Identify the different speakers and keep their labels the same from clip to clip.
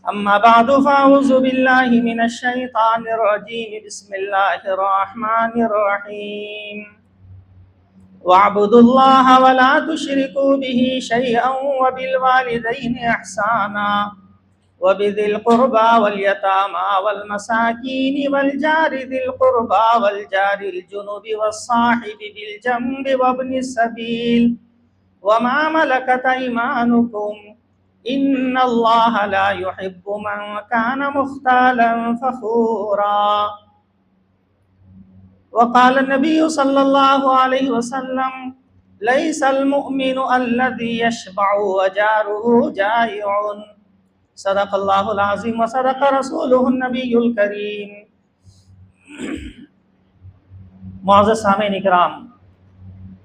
Speaker 1: अम्मा बादु फ़अऊज़ु बिल्लाहि मिनश शैतानिर रजीम बिस्मिल्लाहिर रहमानिर रहीम वअब्दुल्लाह वला तुश्रिकू बिही शैअन व बिल वालिदैनि इहसाना व बिदिल क़ुरबा वल यतामा वल मसाकीन वल जारि दिल क़ुरबा वल जारिल जुनुबि वस्साहिबि बिल जंबि वब्निस सबील व मा मलकत अयमानुकुम इन्नल्लाह ला युहिब्बु मन कान मुख्तालन फखूरा। वक़ाल नबी सल्लल्लाहु अलैहि वसल्लम लैसल मुमिनु अल्लज़ी यशबअु व जारुहु जाइउन। सदक़ल्लाहुल अज़ीम व सदक़ रसूलुहुन नबियुल करीम। मुअज़्ज़ज़ सामीन इकराम,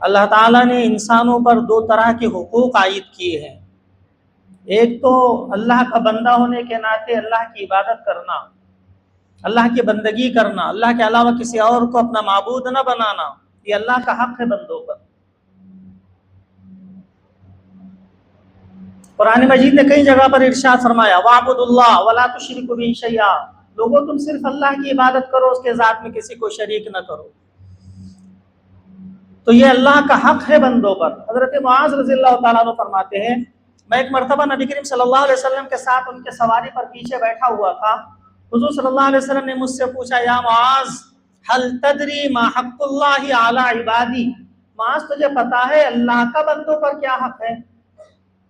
Speaker 1: अल्लाह ताला ने इंसानों पर दो तरह के हुकूक आयद किए हैं। एक तो अल्लाह का बंदा होने के नाते अल्लाह की इबादत करना, अल्लाह की बंदगी करना, अल्लाह के अलावा किसी और को अपना माबूद न बनाना, ये अल्लाह का हक है बंदों पर। कुरान मजीद ने कई जगह पर इरशाद फरमाया वाबुदुल्लाह वला तुश्रिकू बिही शैआ, लोगों तुम सिर्फ अल्लाह की इबादत करो, उसके ज़ात में किसी को शरीक न करो। तो ये अल्लाह का हक है बंदों पर। हज़रत मुआज़ रज़ियल्लाहु ताला अन्हु फरमाते हैं, मैं एक मरतबा नबी करीम सल्लल्लाहु अलैहि वसल्लम के साथ उनके सवारी पर पीछे बैठा हुआ था। हुज़ूर सल्लल्लाहु अलैहि वसल्लम ने मुझसे पूछा, या मुआज़ हल तदरी मा हक़्क़ुल्लाहि अला इबादी, मुआज़ तुझे पता है अल्लाह का बंदों पर क्या हक है?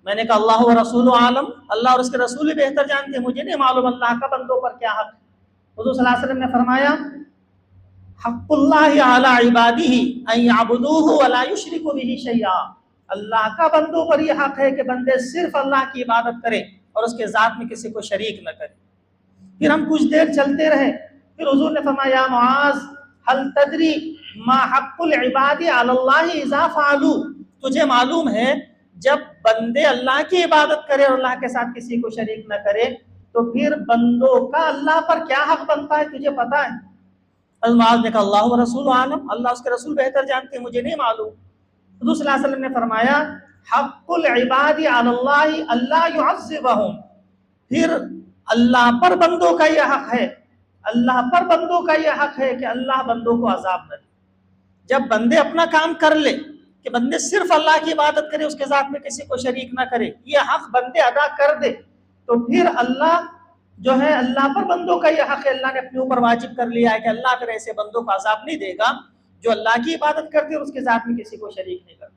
Speaker 1: मैंने कहा अल्लाह व रसूलु आलम, अल्लाह और उसके रसूल ही बेहतर जानते हैं, मुझे नहीं मालूम अल्लाह का बंदों पर क्या हक है। हुज़ूर सल्लल्लाहु अलैहि वसल्लम ने फरमाया हक़्क़ुल्लाहि अला इबादिही अन यअबुदूहु व ला युश्रिकू बिही शैआ, अल्लाह का बंदों पर यह हक है कि बंदे सिर्फ अल्लाह की इबादत करें और उसके ज़ात में किसी को शरीक न करें। फिर हम कुछ देर चलते रहे, फिर हुज़ूर ने फरमाया मुआज़ हल तदरी मा हक़्क़ुल इबादी अलल्लाहि इज़ा फ़अलू, तुझे मालूम है जब बंदे अल्लाह की इबादत करें और अल्लाह के साथ किसी को शरीक न करे तो फिर बंदों का अल्लाह पर क्या हक बनता है, तुझे पता है? मुआज़ ने कहा अल्लाह व रसूलु आलम, अल्लाह उसके रसूल बेहतर जानते हैं, मुझे नहीं मालूम। हुज़ूर सल्लल्लाहु अलैहि वसल्लम ने फरमाया हक़्क़ुल इबादी अलल्लाहि अल्ला युअज़्ज़िबहुम, फिर अल्लाह पर बंदों का यह हक है, अल्लाह पर बंदों का यह हक है कि अल्लाह बंदों को अजाब न दे। जब बंदे अपना काम कर ले कि बंदे सिर्फ अल्लाह की इबादत करे, उसके साथ में किसी को शरीक ना करे, ये हक बंदे अदा कर दे तो फिर अल्लाह जो है, अल्लाह पर बंदों का यह हक है, अल्लाह ने अपने ऊपर वाजिब कर लिया है कि अल्लाह फिर ऐसे बंदों को अजाब नहीं देगा जो अल्लाह की इबादत करते और उसके साथ में किसी को शरीक नहीं करते।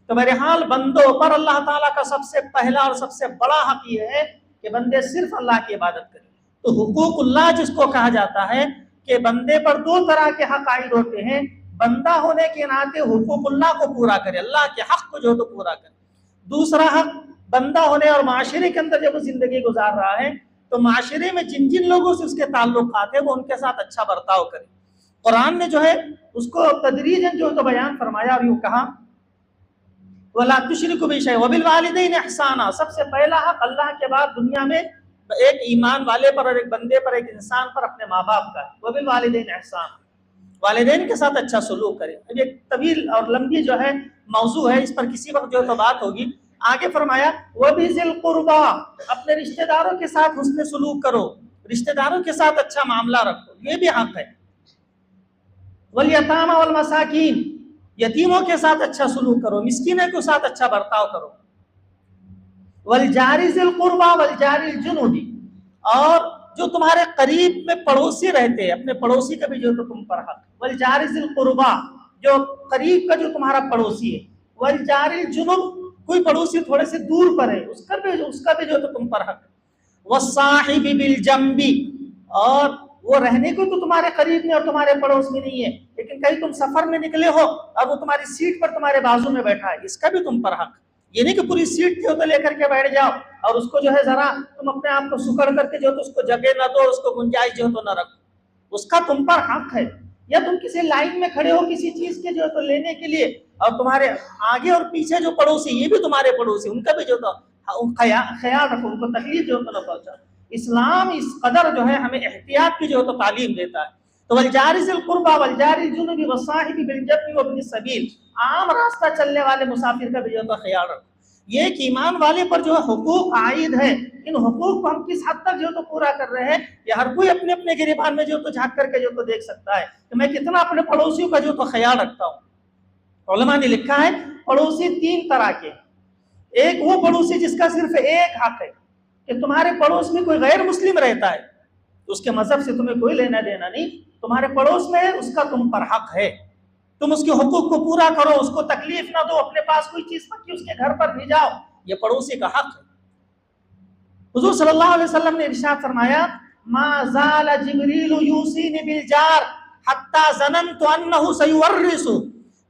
Speaker 1: तो बहरहाल बंदों पर अल्लाह ताला का सबसे पहला और सबसे बड़ा हक ये है कि बंदे सिर्फ अल्लाह की इबादत करें। तो हुकूकुल्लाह जिसको कहा जाता है कि बंदे पर दो तरह के हक आयद होते हैं, बंदा होने के नाते हुकूकुल्लाह को पूरा करे, अल्लाह के हक को जो तो पूरा करे। दूसरा हक बंदा होने और माशरे के अंदर जब वो जिंदगी गुजार रहा है तो माशरे में जिन जिन लोगों से उसके ताल्लुकात है वो उनके साथ अच्छा बर्ताव करे। कुरान ने जो है उसको तदरीजन जो तो बयान फरमाया और यूं कहा वला तुश्रिकू बिही शैअन व बिल वालिदैनि इहसाना, सबसे पहला हक अल्लाह के बाद दुनिया में एक ईमान वाले पर और एक बंदे पर, एक इंसान पर अपने माँ बाप का है। व बिल वालिदैनि इहसाना, वालिदैन के साथ अच्छा सलूक करें। अब एक तवील और लंबी जो है मौजू है, इस पर किसी वक्त जो तो बात होगी। आगे फरमाया व बिज़िल कुर्बा, अपने रिश्तेदारों के साथ हुस्न सलूक करो, रिश्तेदारों के साथ अच्छा मामला रखो, ये भी हक है। वल यतामा वल मसाकीन, यतीमों के साथ अच्छा सलूक करो, मिस्कीनों के साथ अच्छा बर्ताव करो। वल जारि ज़िल कुर्बा वल जारिल जुनुबी, और जो तुम्हारे करीब में पड़ोसी रहते हैं अपने पड़ोसी का भी जो तो तुम पर हक। वल जारि ज़िल कुर्बा, जो करीब का जो तुम्हारा पड़ोसी है। वल जारिल जुनुब, कोई पड़ोसी थोड़े से दूर पर है उसका भी जो तो तुम पर हक। वस्साहिबि बिल जंबी, और वो रहने को तो तुम्हारे करीब में और तुम्हारे पड़ोस में नहीं है, लेकिन कहीं तुम सफर में निकले हो और वो तुम्हारी सीट पर तुम्हारे बाजू में बैठा है, इसका भी तुम पर हक। ये नहीं कि पूरी सीट जो तो लेकर के बैठ जाओ और उसको जो है जरा तुम अपने आप को सुकड़ करके जो तो उसको जगह न दो, उसको गुंजाइश जो तो न रखो, उसका तुम पर हक है। या तुम किसी लाइन में खड़े हो किसी चीज के जो तो लेने के लिए और तुम्हारे आगे और पीछे जो पड़ोसी, ये भी तुम्हारे पड़ोसी, उनका भी जो तो ख्याल रखो, उनको तकलीफ जो तो न पहुंचाओ। इस्लाम इस कदर जो है हमें एहतियात की जो तो तालीम देता है। तो वल जारि ज़िल कुर्बा वल जारिल जुनुबी वस्साहिबि बिल जंबि वब्निस सबील, आम रास्ता चलने वाले मुसाफिर का भी जो तो ख्याल रखो। ये एक ईमान वाले पर जो है हुकूक आयद है, इन हुकूक को हम किस हद तक जो तो पूरा कर रहे हैं, ये हर कोई अपने अपने गिरेबान में जो तो झांक करके जो तो देख सकता है कि मैं कितना अपने पड़ोसियों का जो तो ख्याल रखता हूँ। उलमा ने लिखा है पड़ोसी तीन तरह के। एक वो पड़ोसी जिसका सिर्फ एक हक है कि तुम्हारे पड़ोस में कोई गैर मुस्लिम रहता है, उसके मजहब से तुम्हें कोई लेना देना नहीं, तुम्हारे पड़ोस में है, उसका तुम पर हक है, तुम उसके हुकूक को पूरा करो, उसको तकलीफ ना दो, अपने पास कोई चीज मत उसके घर पर भी जाओ, ये पड़ोसी का हक है। हुजूर सल्लल्लाहु अलैहि वसल्लम ने इरशाद फरमाया, मा ज़ाल जिब्रील यूसीनी बिल जार हत्ता ज़ननतु अन्नहु सयुवर्रिसु।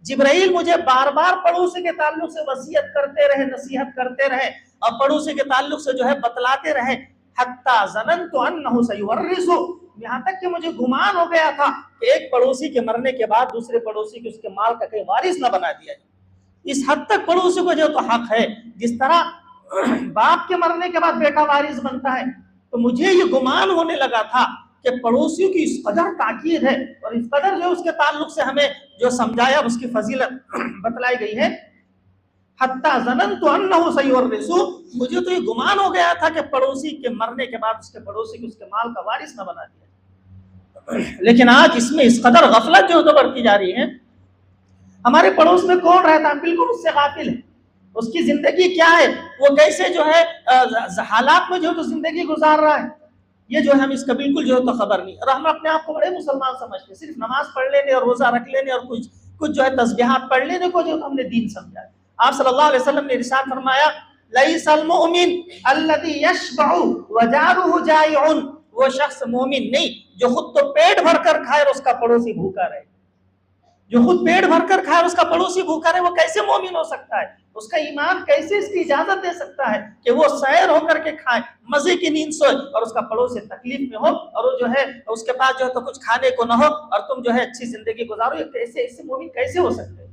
Speaker 1: जिब्राइल मुझे बार बार पड़ोसी के ताल्लुक से वसीयत करते रहे, नसीहत करते रहे और पड़ोसी के ताल्लुक से जो है बतलाते रहे, हत्ता ज़ननतु अन्नहु सयुवर्रिसु, यहाँ तक कि मुझे गुमान हो गया था कि एक पड़ोसी के मरने के बाद दूसरे पड़ोसी को उसके माल का कहीं वारिस न बना दिया जाए। इस हद तक पड़ोसी को जो तो हक है। जिस तरह बाप के मरने के बाद बेटा वारिस बनता है, तो मुझे ये गुमान होने लगा था कि पड़ोसियों की इस कदर ताकीद है और इस कदर जो उसके ताल्लुक से हमें जो समझाया, उसकी फजीलत बतलाई गई है। हत्ता ज़ननतु अन्नहु सयुवर्रिसु, मुझे तो ये गुमान हो गया था कि पड़ोसी के मरने के बाद उसके पड़ोसी को उसके माल का वारिस न बना दिया। लेकिन आज इसमें इस कदर गफलत जो तो बढ़ती जा रही है। हमारे पड़ोस में कौन रहता है, बिल्कुल उससे गाफिल है, उसकी जिंदगी क्या है, वो कैसे जो है हालात में जो तो जिंदगी गुजार रहा है, ये जो है हम इसका बिल्कुल जो तो खबर नहीं। और हम अपने आप को बड़े मुसलमान समझते, सिर्फ नमाज पढ़ लेने और रोजा रख लेने और कुछ जो है तस्बीहात पढ़ लेने को जो हमने दीन समझा। आप सल्लल्लाहु अलैहि वसल्लम ने इरशाद फरमाया, लैसल मुमिन अल्लज़ी यशबउ व जारुहु जाइउन, वो शख्स मोमिन नहीं जो खुद तो पेट भरकर खाए और उसका पड़ोसी भूखा रहे। जो खुद पेट भरकर खाए और उसका पड़ोसी भूखा रहे, वो कैसे मोमिन हो सकता है? उसका ईमान कैसे इसकी इजाजत दे सकता है कि वो सैर होकर के खाए, मजे की नींद सोए और उसका पड़ोसी तकलीफ में हो और वो जो है उसके पास जो है तो कुछ खाने को ना हो और तुम जो है अच्छी जिंदगी गुजारो? ये कैसे, इससे मोमिन कैसे हो सकते हैं?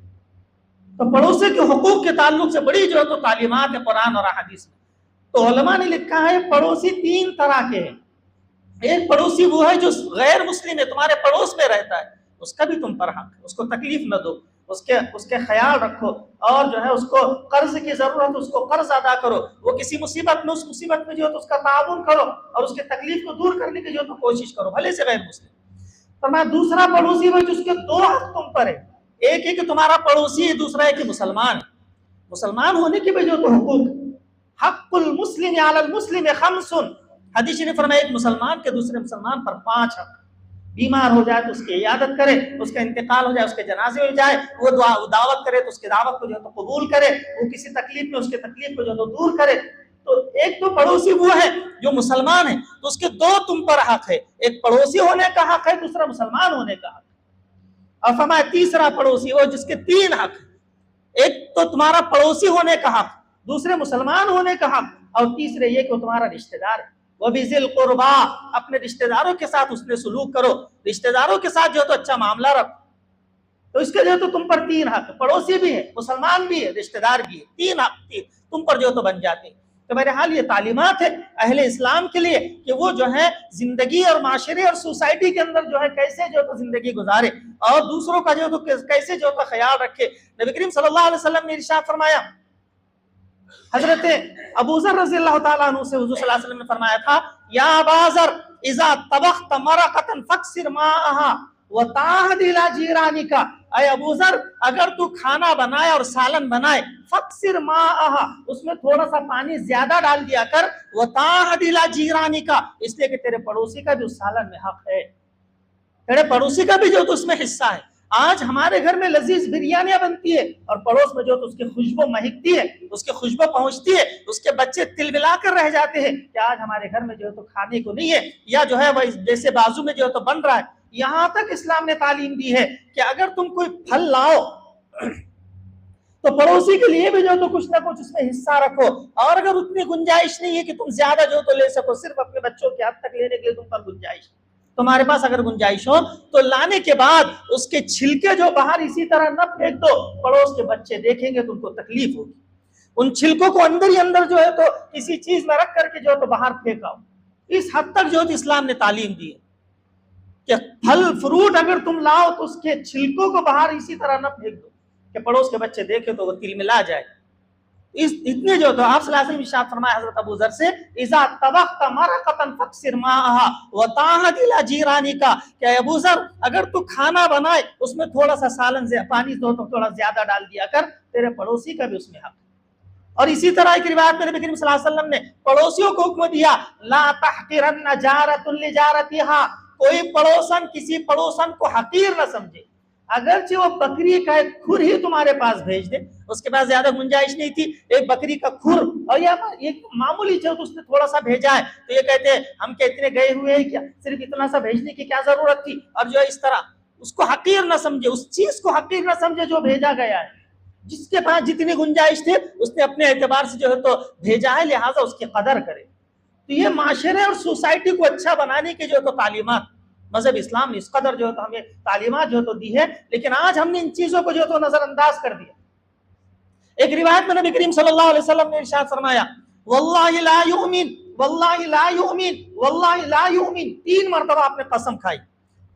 Speaker 1: तो पड़ोसी के हुकूक के ताल्लुक से बड़ी जो है तो तालीमात है कुरान और हदीस में। तो उलमा ने लिखा है पड़ोसी तीन तरह के हैं। एक पड़ोसी वो है जो गैर मुस्लिम है, तुम्हारे पड़ोस में रहता है, उसका भी तुम पर हक है, उसको तकलीफ न दो, उसके ख्याल रखो और जो है उसको कर्ज की जरूरत, उसको कर्ज अदा करो, वो किसी मुसीबत में, उस मुसीबत में जो है तो उसका ताउन करो और उसके तकलीफ को दूर करने की जो तो कोशिश करो, भले से गैर मुस्लिम। फरमाया दूसरा पड़ोसी वो जिसके दो हक तुम पर है, एक है कि तुम्हारा पड़ोसी है, दूसरा है कि मुसलमान है। मुसलमान होने की वजह तो हुकूक, हक़्क़ुल मुस्लिम अलल मुस्लिम खम्सुन, हदीस ने फरमाया एक मुसलमान के दूसरे मुसलमान पर 5 हक। बीमार हो जाए तो उसकी इयादत करे, उसका इंतकाल हो जाए, उसके जनाजे हो जाए, वो दावत करे तो उसके दावत को जो है तो कबूल करे, वो किसी तकलीफ में उसके तकलीफ को जो तो दूर करे। तो एक तो पड़ोसी वो है जो मुसलमान है, तो उसके दो तुम पर हक है, एक पड़ोसी होने का हक है, दूसरा मुसलमान होने का हक। और फरमाया तीसरा पड़ोसी वो जिसके 3 हक, एक तो तुम्हारा पड़ोसी होने का हक, दूसरे मुसलमान होने का हक और तीसरे ये कि वो तुम्हारा रिश्तेदार है। वो भी ज़िल कुर्बा, अपने रिश्तेदारों के साथ उसने सुलूक करो, रिश्तेदारों के साथ जो तो अच्छा मामला रखो। तो इसके जो तो तुम पर 3 हक, पड़ोसी भी है, मुसलमान भी है, रिश्तेदार भी है, 3 हक तुम पर जो तो बन जाते हैं। तो मेरे हाल ये तालीमात है अहले इस्लाम के लिए कि वो जो है जिंदगी और माशरे और सोसाइटी के अंदर जो है कैसे जो तो जिंदगी गुजारे और दूसरों का जो तो कैसे जो तो ख्याल रखे। नबी करीम सल्लल्लाहु अलैहि वसल्लम ने इरशाद फरमाया, हजरत अबू ज़र रज़ियल्लाहु ताला अन्हु से हुज़ूर सल्लल्लाहु अलैहि वसल्लम ने फरमाया था, या अबा ज़र इज़ा तबख्त मरक़तन फक्सिर माअहा व ताहदिल जीरानिका, अय अबू ज़र अगर तू खाना बनाए और सालन बनाए, फक्सिर माअहा, उसमें थोड़ा सा पानी ज्यादा डाल दिया कर, व ताहदिल जीरानिका, इसलिए कि तेरे पड़ोसी का भी उस सालन में हक है, तेरे पड़ोसी का भी जो तो उसमें हिस्सा है। आज हमारे घर में लजीज बिरयानियां बनती है और पड़ोस में जो तो उसकी खुशबू महकती है, उसकी खुशबू पहुंचती है, उसके बच्चे तिलमिला कर रह जाते हैं कि आज हमारे घर में जो है तो खाने को नहीं है, या जो है वह जैसे बाजू में जो है तो बन रहा है। यहाँ तक इस्लाम ने तालीम दी है कि अगर तुम कोई फल लाओ तो पड़ोसी के लिए भी जो तो कुछ ना कुछ उसमें हिस्सा रखो, और अगर उतनी गुंजाइश नहीं है कि तुम ज्यादा जो तो ले सको, सिर्फ अपने बच्चों के हद तक लेने के लिए तुम पर गुंजाइश, तुम्हारे पास अगर गुंजाइश हो तो लाने के बाद उसके छिलके जो बाहर इसी तरह न फेंक दो, पड़ोस के बच्चे देखेंगे तो उनको तकलीफ होगी। उन छिलकों को अंदर ही अंदर जो है तो किसी चीज में रख करके जो तो बाहर फेंकाओ। इस हद तक जो इस्लाम ने तालीम दी है कि फल फ्रूट अगर तुम लाओ तो उसके छिलकों को बाहर इसी तरह न फेंक दो कि पड़ोस के बच्चे देखे तो वो तिलमिला जाए। इस इतने जो तो आप सल्लल्लाहु अलैहि वसल्लम इरशाद फरमाया हजरत अबू जर से, इज़ा तबख्त मरक़तन फक्सिर माहा व ताहत इला जीरानिका, क्या अबू जर अगर तू खाना बनाए उसमें थोड़ा सा सालन से पानी तो थोड़ा ज्यादा डाल दिया कर, तेरे पड़ोसी का भी उसमें हक। और इसी तरह एक रिवायत में नबी करीम सल्लल्लाहु अलैहि वसल्लम ने पड़ोसियों को हुक्म दिया, ला तहकिरन्ना जारतुन लिजारतिहा, कोई पड़ोसन किसी पड़ोसन को हकीर न समझे। अगरचे वो बकरी का एक खुर ही तुम्हारे पास भेज दे, उसके पास ज्यादा गुंजाइश नहीं थी, एक बकरी का खुर और या एक मामूली चीज तो उसने थोड़ा सा भेजा है, तो ये कहते हैं हम क्या इतने गए हुए हैं क्या, सिर्फ इतना सा भेजने की क्या जरूरत थी। और जो इस तरह उसको हकीर न समझे, उस चीज को हकीर न समझे जो भेजा गया है। जिसके पास जितनी गुंजाइश थे उसने अपने एतबार से जो है तो भेजा है, लिहाजा उसकी कदर करे। तो ये माशरे और सोसाइटी को अच्छा बनाने के जो है तो तालीमात मजहब इस्लाम ने इस कदर जो है तो हमें तालीमात जो है तो दी है, लेकिन आज हमने इन चीजों को जो है तो नजरअंदाज कर दिया। एक रिवायत में नबी करीम सल्लल्लाहु अलैहि वसल्लम ने इरशाद फरमाया, वल्लाहि ला युमिन वल्लाहि ला युमिन वल्लाहि ला युमिन, 3 मरतबा आपने कसम खाई।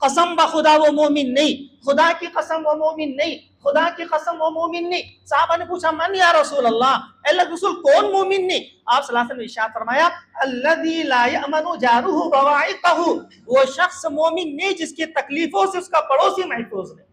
Speaker 1: कसम ब खुदा वो मोमिन नहीं, खुदा की कसम वो मोमिन नहीं, खुदा की कसम वो मोमिन नहीं। साहबा ने पूछा, मन या रसूल अल्लाह, अल्लाह के रसूल कौन मोमिन नहीं? आप सल्लल्लाहु अलैहि वसल्लम ने इरशाद फरमाया, अल्लज़ी ला यअमनु जारुहु बवाइक़हु, वो शख्स मोमिन नहीं जिसकी तकलीफों से उसका पड़ोसी महफूज नहीं।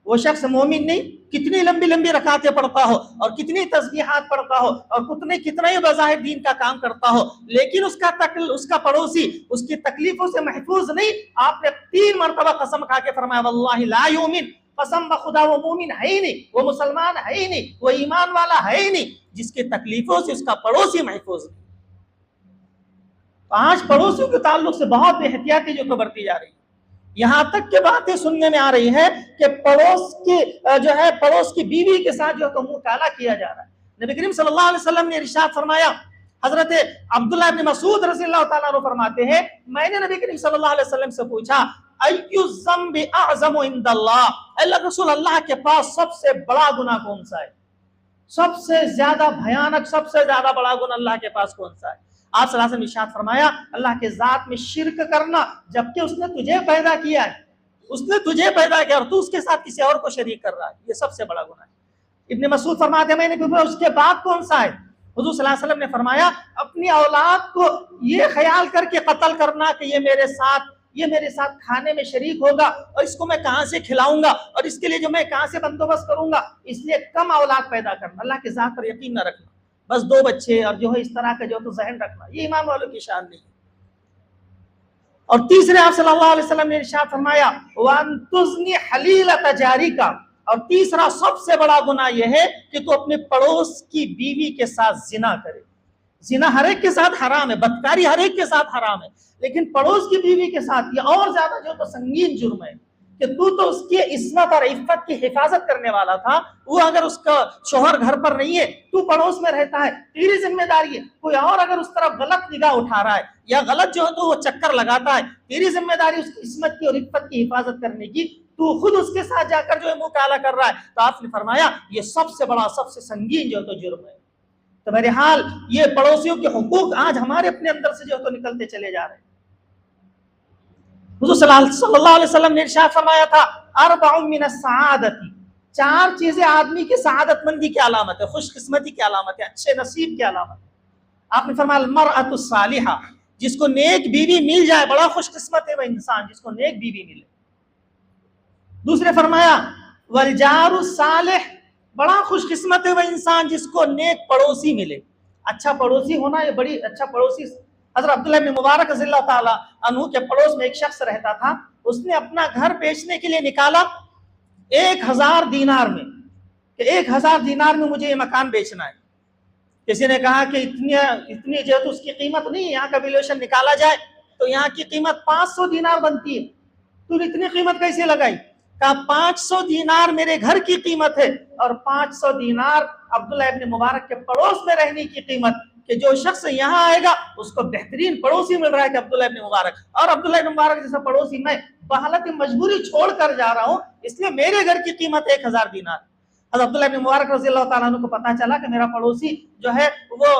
Speaker 1: वो शख्स मोमिन नहीं, कितनी लंबी लंबी रकातें पढ़ता हो और कितनी तस्बीहात पढ़ता हो और कितना ही बज़ाहिर दीन का काम करता हो, लेकिन उसका पड़ोसी उसकी तकलीफों से महफूज नहीं। आपने 3 मरतबा कसम खा के फरमाया, वल्लाहि ला युमिन, कसम बखुदा वो मोमिन है ही नहीं, वो मुसलमान है ही नहीं, वो ईमान वाला है ही नहीं जिसकी तकलीफों से उसका पड़ोसी महफूज नहीं। आज पड़ोसियों के ताल्लुक से बहुत बेहतियाती जो तो बरती जा रही है। यहां तक के बातें सुनने में आ रही है कि पड़ोस की बीवी के साथ जो तो मुंह काला किया जा रहा है। नबी करीम सल्लल्लाहु अलैहि वसल्लम ने इरशाद फरमाया, हजरत अब्दुल्लाह इब्न मसूद रज़ियल्लाहु ताला अन्हु फरमाते हैं, मैंने नबी करीम सल्लल्लाहु अलैहि वसल्लम से पूछा, अय्यु ज़म्बि अअज़मु इंदल्लाह, अल्लाह के रसूल अल्लाह के पास सबसे बड़ा गुनाह कौन सा है? सबसे ज्यादा भयानक, सबसे ज्यादा बड़ा गुनाह अल्लाह के पास कौन सा है? आप सल्लल्लाहु अलैहि वसल्लम ने इरशाद फरमाया, अल्लाह के जात में शिर्क करना, जबकि उसने तुझे पैदा किया है, उसने तुझे पैदा किया और तू उसके साथ किसी और को शरीक कर रहा है, ये सबसे बड़ा गुनाह है। इब्न मसूद फरमाते हैं, मैंने पूछा उसके बाद कौन सा है? हुजूर सल्लल्लाहु अलैहि वसल्लम ने फरमाया, अपनी औलाद को ये ख्याल करके कत्ल करना कि ये मेरे साथ खाने में शरीक होगा और इसको मैं कहां से खिलाऊंगा और इसके लिए जो मैं कहां से बंदोबस्त करूंगा, इसलिए कम औलाद पैदा करना, अल्लाह के जात पर यकीन न रखना, बस 2 बच्चे और जो है इस तरह का जो तो जहन रखना, ये ईमान वालों की शान नहीं। और तीसरे आप सल्लल्लाहु अलैहि वसल्लम ने इरशाद फरमाया, वन तुज़नी हलीलत जारिका, और तीसरा सबसे बड़ा गुनाह यह है कि तू अपने पड़ोस की बीवी के साथ जिना करे। जिना हर एक के साथ हराम है, बदकारी हर एक के साथ हराम है, लेकिन पड़ोस की बीवी के साथ ये और ज्यादा जो तो संगीन जुर्म है कि तू तो उसकी इस्मत और इफ्फत की हिफाजत करने वाला था, वो अगर उसका शोहर घर पर नहीं है, तू पड़ोस में रहता है, तेरी जिम्मेदारी है। कोई और अगर उस तरफ गलत निगाह उठा रहा है या गलत जो है तो वो चक्कर लगाता है, तेरी जिम्मेदारी उसकी इस्मत की और इफ्फत की हिफाजत करने की, तू खुद उसके साथ जाकर जो है मुंह काला कर रहा है, तो आपने फरमाया ये सबसे बड़ा सबसे संगीन जो तो जुर्म है। तो मेरे हाल ये पड़ोसियों के हुकूक आज हमारे अपने अंदर से जो तो निकलते चले जा रहे हैं। हुजूर सल्लल्लाहु अलैहि वसल्लम ने इरशाद फरमाया था, अरबउन मिन अस्सआदती, 4 चीजें आदमी की सआदतमंदी की अलामत है, खुशकिस्मती की अलामत है, अच्छे नसीब की अलामत है। आपने फरमाया मरअतु सालिहा, जिसको नेक बीवी मिल जाए बड़ा खुशकिस्मत है वह इंसान जिसको नेक बीवी मिले। दूसरे फरमाया वल जारु सालिह, बड़ा खुशकिस्मत है वह इंसान जिसको नेक पड़ोसी मिले। अच्छा पड़ोसी होना ये बड़ी अच्छा पड़ोसी। हज़रत अब्दुल्लाह इब्न मुबारक रज़ियल्लाहु ताला अन्हु के पड़ोस में एक शख्स रहता था, उसने अपना घर बेचने के लिए निकाला 1000 दीनार में, कि 1000 दीनार में मुझे ये मकान बेचना है। किसी ने कहा कि इतनी जो तो उसकी कीमत नहीं है, यहाँ का वैल्यूएशन निकाला जाए तो यहाँ की कीमत 500 दीनार बनती है, तू इतनी कीमत कैसे लगाई? कहा 500 दीनार मेरे घर की कीमत है और 500 दीनार अब्दुल्लाह इब्न मुबारक के पड़ोस में रहने की कीमत, कि जो शख्स यहाँ आएगा उसको बेहतरीन पड़ोसी मिल रहा है कि अब्दुल्लाह इब्न मुबारक, और अब्दुल्लाह इब्न मुबारक जैसा पड़ोसी मैं बहालत मजबूरी छोड़ कर जा रहा हूँ, इसलिए मेरे घर की कीमत 1000 दीनार। हज़रत अब्दुल्लाह इब्न मुबारक रज़ियल्लाहु ताला अन्हु को पता चला कि मेरा पड़ोसी जो है वो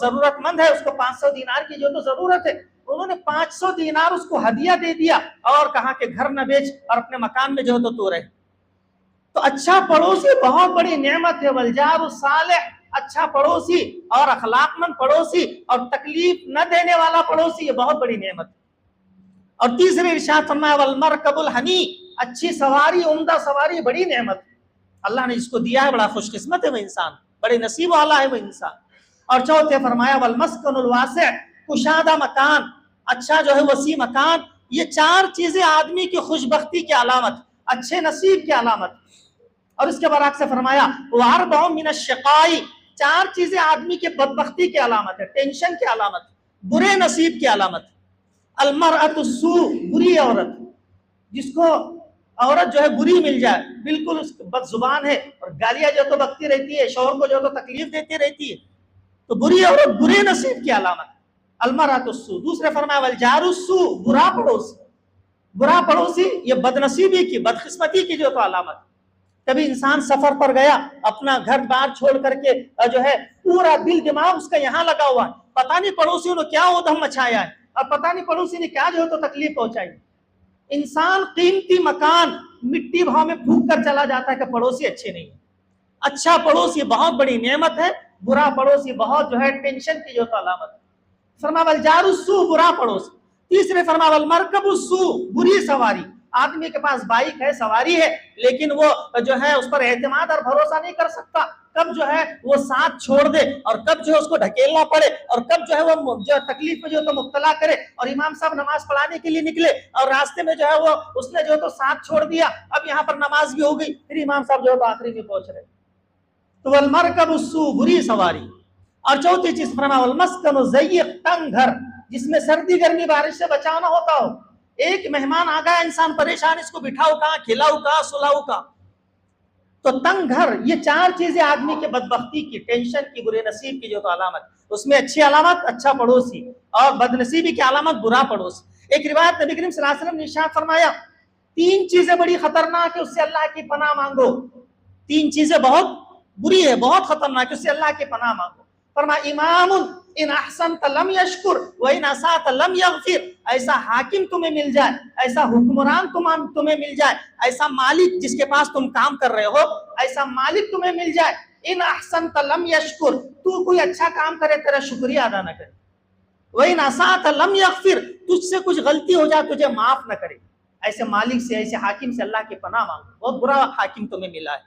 Speaker 1: जरूरतमंद है, उसको 500 दीनार की जो तो जरूरत है। उन्होंने 500 दीनार उसको हदिया दे दिया और कहा कि घर न बेच और अपने मकान में जो तो रहे। तो अच्छा पड़ोसी बहुत बड़ी नेमत है। वलजारु सालिह, अच्छा पड़ोसी और अखलाकमंद पड़ोसी और तकलीफ न देने वाला पड़ोसी, ये बहुत बड़ी नेमत है। और तीसरे इरशाद फरमाया वल मरकबुल हनी, अच्छी सवारी, उम्दा सवारी बड़ी नेमत है, अल्लाह ने जिसको दिया है बड़ा खुशकिस्मत है वो इंसान, बड़े नसीब वाला है वो इंसान। और चौथे फरमाया वल मस्कनुल वासिअ, कुशादा मकान, अच्छा जो है वसी मकान, ये चार चीजें आदमी की खुशबख्ती की अलामत, अच्छे नसीब की अलामत। और इसके बरअक्स से फरमाया वारबअ मिनश शिकाई, चार चीजें आदमी के बदबख्ती की अलामत है, टेंशन की अलामत, बुरे नसीब की अलामत। अलमरअतुस्सू, बुरी औरत, जिसको औरत जो है बुरी मिल जाए, बिल्कुल बदजुबान है और गालियां जो तो बकती रहती है, शौहर को जो तो तकलीफ देती रहती है, तो बुरी औरत बुरे नसीब की अलामत। अलमरअतुस्सू। दूसरे फरमाया वल जारुस्सू, बुरा पड़ोसी, बुरा पड़ोसी ये बदनसीबी की, बदकिस्मती की जो तो अलामत। कभी इंसान सफर पर गया, अपना घर बार छोड़ करके जो है पूरा दिल दिमाग उसका यहाँ लगा हुआ है, पता नहीं पड़ोसियों ने क्या उधम मचाया है और पता नहीं पड़ोसी ने क्या जो है तो तकलीफ पहुंचाई। इंसान कीमती मकान मिट्टी भाव में फूंक कर चला जाता है कि पड़ोसी अच्छे नहीं है। अच्छा पड़ोसी बहुत बड़ी नेमत है, बुरा पड़ोसी बहुत जो है टेंशन की जो तो अलामत। फरमावल जारुस्सू, बुरा पड़ोसी। तीसरे फरमावल मरकबुस्सू, बुरी सवारी, आदमी के पास बाइक है, सवारी है, लेकिन वो जो है उस पर एतमाद और भरोसा नहीं कर सकता, कब जो है वो साथ छोड़ दे और कब जो है उसको ढकेलना पड़े और कब जो है वो जो तकलीफ में जो तो मुब्तला करे। और इमाम साहब नमाज पढ़ाने के लिए निकले और रास्ते में जो है वो उसने जो तो साथ छोड़ दिया, अब यहाँ पर नमाज भी हो गई, फिर इमाम साहब जो है तो आखिरी में पहुंच रहे। तो वल मरकबुस्सू, बुरी सवारी। और चौथी चीज फरमाया वल मस्कनु ज़य्यक़, तंग घर, जिसमें सर्दी गर्मी बारिश से बचाना होता हो। एक मेहमान आ गया, इंसान परेशान, इसको बिठाओ कहाँ, खिलाओ कहाँ, सुलाओ कहाँ, तो तंग घर, ये चार चीजें आदमी के बदबख्ती की, टेंशन की, बुरे नसीब की जो तो अलामत। उसमें अच्छी अलामत अच्छा पड़ोसी और बदनसीबी की अलामत बुरा पड़ोसी। एक रिवायत नबी करीम सल्लल्लाहु अलैहि वसल्लम ने इरशाद फरमाया तीन चीजें बड़ी खतरनाक है, उससे अल्लाह की पनाह मांगो। तीन चीजें बहुत बुरी है, बहुत खतरनाक है, उससे अल्लाह की पनाह मांगो। फरमाया इमामुन इन अहसनत लम यशकुर व इन असात लम यगफिर, ऐसा हाकिम तुम्हें मिल जाए, ऐसा हुक्मरान तुम्हें मिल जाए, ऐसा मालिक जिसके पास तुम काम कर रहे हो, ऐसा मालिक तुम्हें मिल जाए, इन अहसनत लम यशकुर, तू कोई अच्छा काम करे तेरा शुक्रिया अदा न करे, व इन असात लम यगफिर, तुझसे कुछ गलती हो जाए तुझे माफ न करे। ऐसे मालिक से, ऐसे हाकिम से अल्लाह की पनाह मांगो। बहुत बुरा हाकिम तुम्हें मिला है,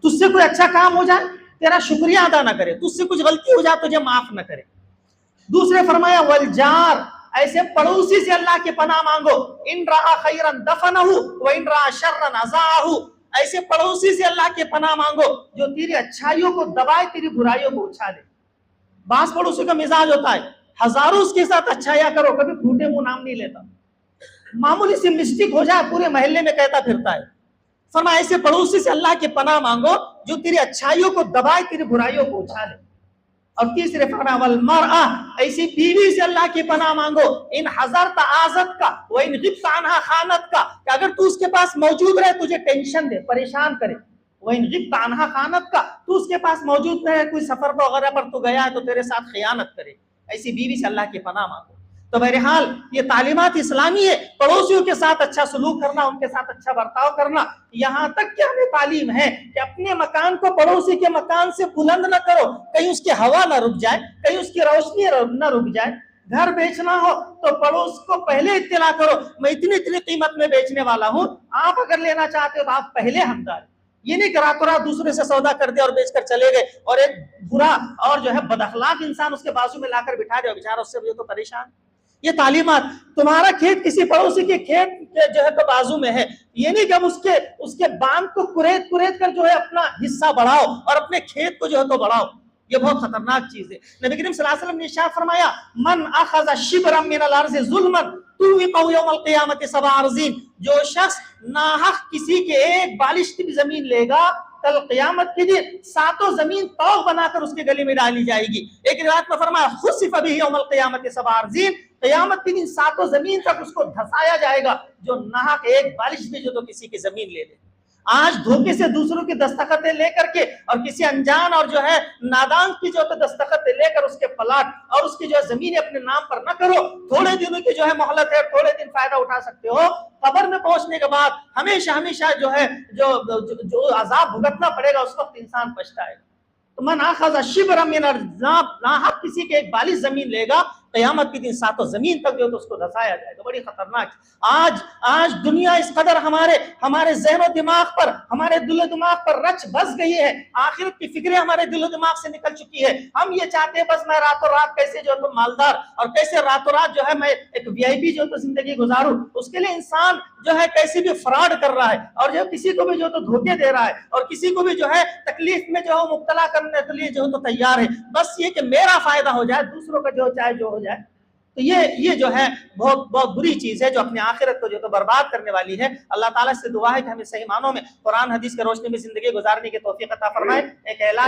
Speaker 1: तुझसे कोई अच्छा काम हो जाए तेरा शुक्रिया अदा ना करे, तुझसे कुछ गलती हो जाए तुझे माफ न करे। दूसरे फरमाया वल जार, ऐसे पड़ोसी से अल्लाह की पनाह मांगो, इन रहा खैरन दफनहु व इन रहा शर्रन अज़ाहु, ऐसे पड़ोसी से अल्लाह की पनाह मांगो जो तेरी अच्छाइयों को दबाए, तेरी बुराइयों को उछाले। बास पड़ोसी का मिजाज होता है, हजारों उसके साथ अच्छाइयां करो, कभी फूटे मुंह नाम नहीं लेता, मामूली सी मिस्टेक हो जाए पूरे मोहल्ले में कहता फिरता है। फरमाया ऐसे पड़ोसी से अल्लाह की पनाह मांगो जो तेरी अच्छाइयों को दबाए, तेरी बुराइयों को उछाले। और तीसरे फरमाया वल मरअ, ऐसी बीवी से अल्लाह की पनाह मांगो, इन हज़रत आज़त का व इन गिब्त अन्हा खानत का, कि अगर तू उसके पास मौजूद रहे तुझे टेंशन दे, परेशान करे, व इन गिब्त अन्हा खानत का, तू उसके पास मौजूद रहे, कोई सफर वगैरह पर तू गया है तो तेरे साथ खियानत करे, ऐसी बीवी से अल्लाह की पनाह मांगो। तो बहरहाल ये तालीमात इस्लामी है, पड़ोसियों के साथ अच्छा सलूक करना, उनके साथ अच्छा बर्ताव करना। यहाँ तक कि हमें तालीम है कि अपने मकान को पड़ोसी के मकान से बुलंद न करो, कहीं उसकी हवा न रुक जाए, कहीं उसकी रोशनी न रुक जाए। घर बेचना हो तो पड़ोस को पहले इत्तला करो, मैं इतनी इतनी कीमत में बेचने वाला हूँ, आप अगर लेना चाहते हो तो आप पहले हमदार। ये नहीं करा तो दूसरे से सौदा कर दिया और बेचकर चले गए, और एक बुरा और जो है बदअखलाक इंसान उसके बाजू में लाकर बिठा दिया, बेचारा उससे तो परेशान। ये तालीमात, तुम्हारा खेत किसी पड़ोसी के खेत के जो है तो बाजू में है, ये नहीं कि अब उसके बांध को कुरेद कर जो है अपना हिस्सा बढ़ाओ और अपने खेत को जो है तो बढ़ाओ, ये बहुत खतरनाक चीज है। नबी करीम सल्लल्लाहु अलैहि वसल्लम ने इरशाद फरमाया मन अखज़ शिबरम मिनल अर्ज़ि ज़ुल्मन तुविक़हु यौमल क़ियामति सबअ अर्ज़ीन, जो शख्स नाहक किसी के एक बालिश की भी जमीन लेगा, कल क़यामत के दिन सातों जमीन तौग बनाकर उसके गले में डाली जाएगी। एक रिवायत में फरमाया खुसिफ़ बिही यौमल क़ियामति सबअ अर्ज़ीन, क़यामत के दिन सातों जमीन तक उसको धसाया जाएगा जो नाहक एक बालिश भी जो तो किसी की जमीन ले ले। आज धोखे से दूसरों की दस्तखतें लेकर के और किसी अनजान और जो है नादान की जो दस्तखतें लेकर उसके प्लाट और उसकी जो है जमीन अपने नाम पर न करो। थोड़े दिनों की जो है मोहलत है, थोड़े दिन फायदा उठा सकते हो, कब्र में पहुंचने के बाद हमेशा हमेशा जो है जो अजाब भुगतना पड़ेगा, उस वक्त इंसान पछताएगा। तो मन आखज़ शिब्र मिन अर्ज़, किसी के एक बालिश जमीन लेगा, क़यामत के दिन सातों जमीन तक जो तो उसको धसाया जाएगा। बड़ी खतरनाक। आज दुनिया इस कदर हमारे ज़हन दिमाग पर, हमारे दिलो दिमाग पर रच बस गई है, आखिरत की फिक्रें हमारे दिलो दिमाग से निकल चुकी है। हम ये चाहते हैं बस मैं रातों रात कैसे जो तो मालदार और कैसे रातों रात जो है मैं एक VIP जो तो जिंदगी गुजारूं। उसके लिए इंसान जो है कैसे भी फ्रॉड कर रहा है और जो किसी को भी जो तो धोखे दे रहा है और किसी को भी जो है तकलीफ में जो है मुब्तला करने के लिए जो तो तैयार है, बस ये कि मेरा फायदा हो जाए, दूसरों का जो चाहे जो हो जाए। तो ये जो है बहुत बहुत बुरी चीज है जो अपने आखिरत को जो तो बर्बाद करने वाली है। अल्लाह ताला से दुआ है कि हमें सही मानों में कुरान हदीस के रोशनी में जिंदगी गुजारने की तौफीक अता फरमाए। एक ऐलान